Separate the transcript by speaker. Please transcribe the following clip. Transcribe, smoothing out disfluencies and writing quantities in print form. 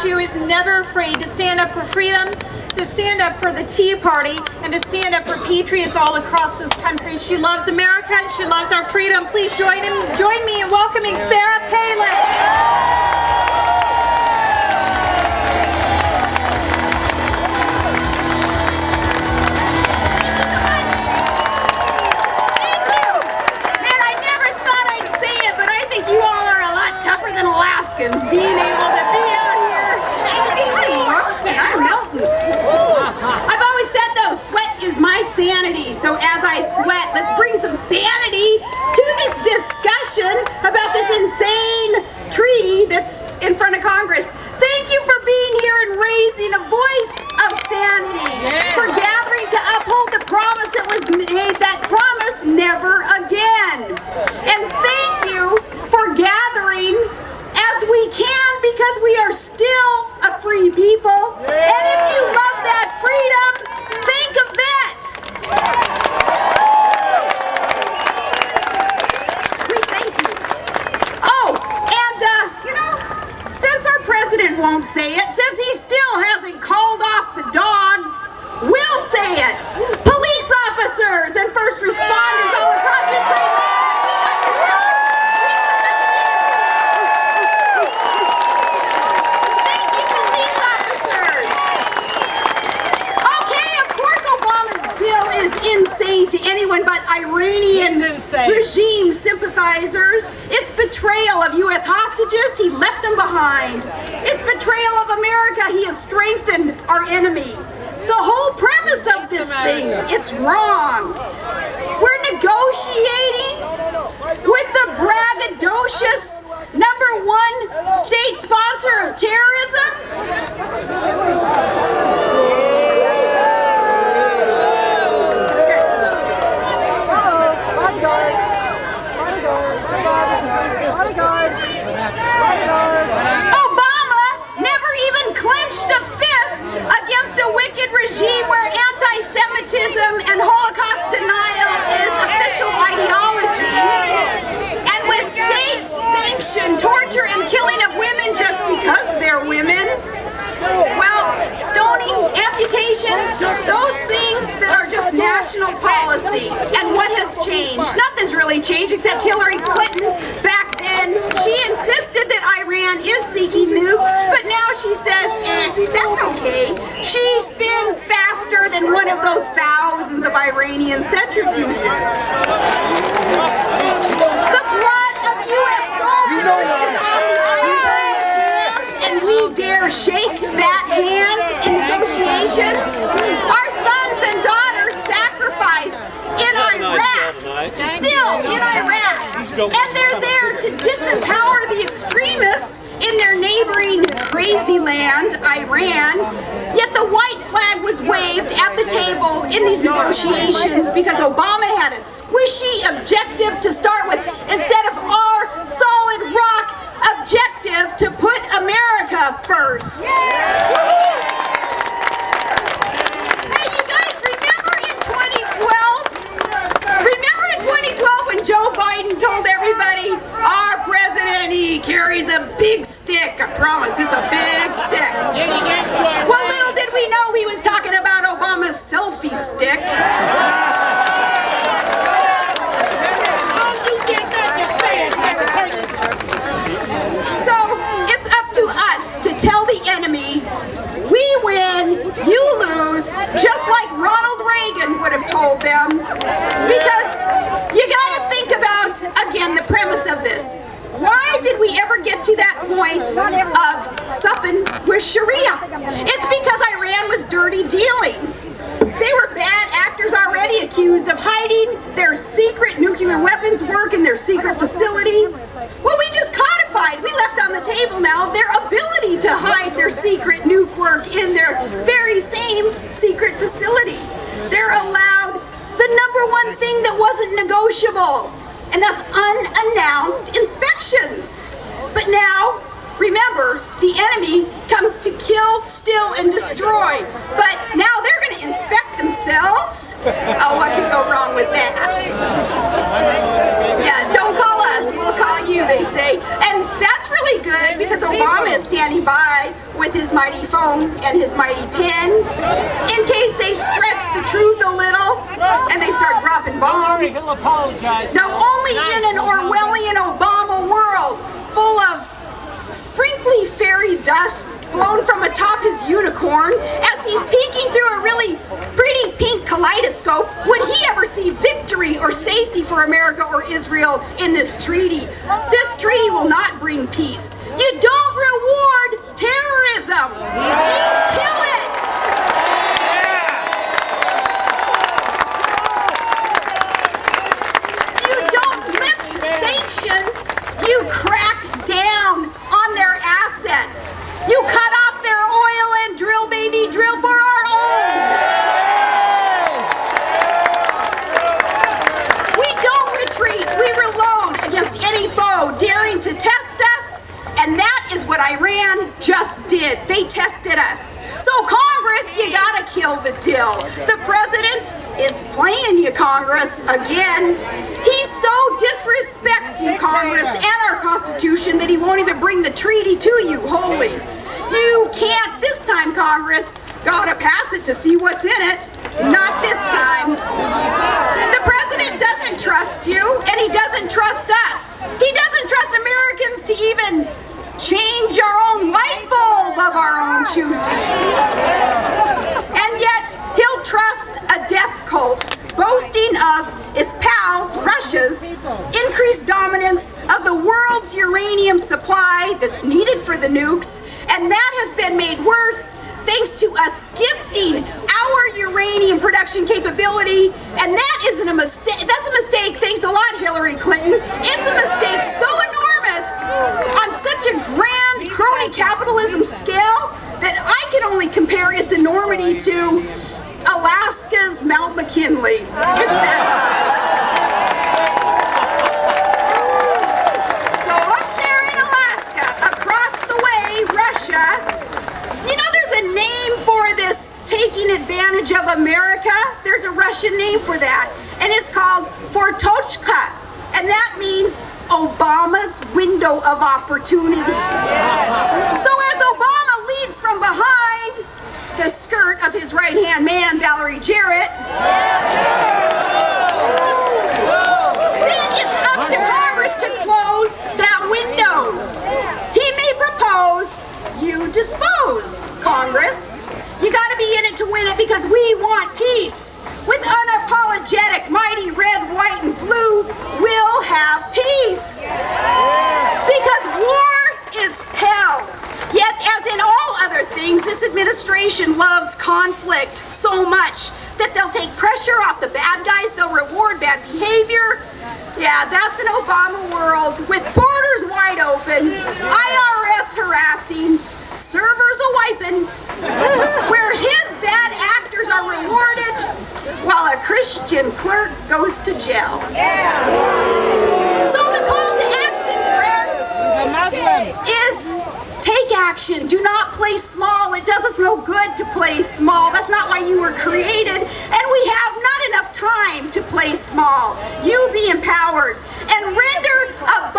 Speaker 1: to is never afraid to stand up for freedom, to stand up for the Tea Party, and to stand up for Patriots all across this country. She loves America. She loves our freedom. Please join me in welcoming Sarah Palin.
Speaker 2: Being able to be out here. I'm roasting, I'm melting. I've always said though, sweat is my sanity. So as I sweat, let's bring some sanity to this discussion about this insane treaty that's in front of Congress. Thank you for being here and raising a voice of sanity. For gathering to uphold the promise that was made, that promise never again. And thank you for gathering as we can, because we are still a free people. And if you love that freedom, think of it. We thank you. Oh, and since our president won't say it, since he still hasn't called off the dogs, we'll say it. Police officers and first responders all across this great land, we got your help. Insane to anyone but Iranian regime sympathizers. It's betrayal of U.S. hostages. He left them behind. It's betrayal of America. He has strengthened our enemy. The whole premise of this thing, it's wrong. We're negotiating with the braggadocious #1 state sponsor of terrorism. Obama never even clenched a fist against a wicked regime where anti-Semitism and Holocaust denial is official ideology. And with state-sanctioned torture and killing of women just because they're women, well, stoning, amputations, those things that are just national policy. And what has changed? Nothing's really changed except Hillary Clinton back then. She insisted that Iran is seeking nukes, but now she says, that's okay. She spins faster than one of those thousands of Iranian centrifuges. The blood of U.S. soldiers is on the Iran's hands, and we dare shake that hand in negotiations. Our sons and daughters sacrificed in Iraq, still in Iraq, and they're there to disempower the extremists in their neighboring crazy land, Iran. Yet the white flag was waved at the table in these negotiations because Obama had a squishy objective to start with instead of our solid rock objective to put America first. Hey, you guys, remember in 2012 when Joe Biden told everybody, our president, he carries a big stick. I promise, it's a big stick. Well, little did we know he was talking about Obama's selfie stick. To tell the enemy, we win, you lose, just like Ronald Reagan would have told them. Because you gotta think about, again, the premise of this. Why did we ever get to that point of supping with Sharia? It's because Iran was dirty dealing. They were bad actors already accused of hiding their secret nuclear weapons work in their secret facility. Well, we just codified, we left on the table now their ability to hide their secret nuke work in their very same secret facility. They're allowed the #1 thing that wasn't negotiable, and that's unannounced inspections. But now, remember, the enemy comes to kill, steal, and destroy. But now they're going to inspect themselves. Oh, what could go wrong with that? Yeah, don't call us, we'll call you, they say. And that's really good because Obama is standing by with his mighty phone and his mighty pen in case they stretch the truth a little and they start dropping bombs.
Speaker 3: He'll apologize.
Speaker 2: Now, only in an Orwellian Obama world full of sprinkly fairy dust blown from atop his unicorn as he's peeking through a really pretty pink kaleidoscope would he ever see victory or safety for America or Israel in this treaty. This treaty will not bring peace. You don't reward terrorism. You kill it. You don't lift sanctions. You crack down on their assets. You cut off their oil and drill, baby, drill for our own. We don't retreat, we reload against any foe daring to test us, and that is what Iran just did. They tested us. So Congress, you gotta kill the deal. The president is playing you, Congress, again. He so disrespects you, Congress, and our Constitution that he won't even bring the treaty to you, holy. You can't this time, Congress. Gotta pass it to see what's in it. Not this time. The president doesn't trust you, and he doesn't trust us. He doesn't trust Americans to even change our own light bulb of our own choosing. And yet, he'll trust a death cult boasting of its pals, Russia's, increased dominance of the world's uranium supply that's needed for the nukes, and that has been made worse thanks to us gifting our uranium production capability, and that isn't a mistake. That's a mistake, thanks a lot, Hillary Clinton. It's a mistake so enormous on such a grand crony capitalism scale that I can only compare its enormity to Alaska's Mount McKinley. It's that size. So up there in Alaska, across the way, Russia, you know there's a name for this taking advantage of America? There's a Russian name for that, and it's called Fortochka, and that means Obama's window of opportunity. So as Obama leads from behind the skirt of his right-hand man, Valerie Jarrett, then it's up to Congress to close that window. He may propose, you dispose, Congress. You gotta be in it to win it because we want peace. With unapologetic, mighty red, white, and blue, we'll have peace. Because war is hell. Yet, as in all other things, this administration loves conflict so much that they'll take pressure off the bad guys, they'll reward bad behavior. Yeah, that's an Obama world with borders wide open, IRS harassing, servers a-wiping, where his bad actors are rewarded while a Christian clerk goes to jail. So the call to action, friends, is take action. Do not play small. It does us no good to play small. That's not why you were created. And we have not enough time to play small. You be empowered and render a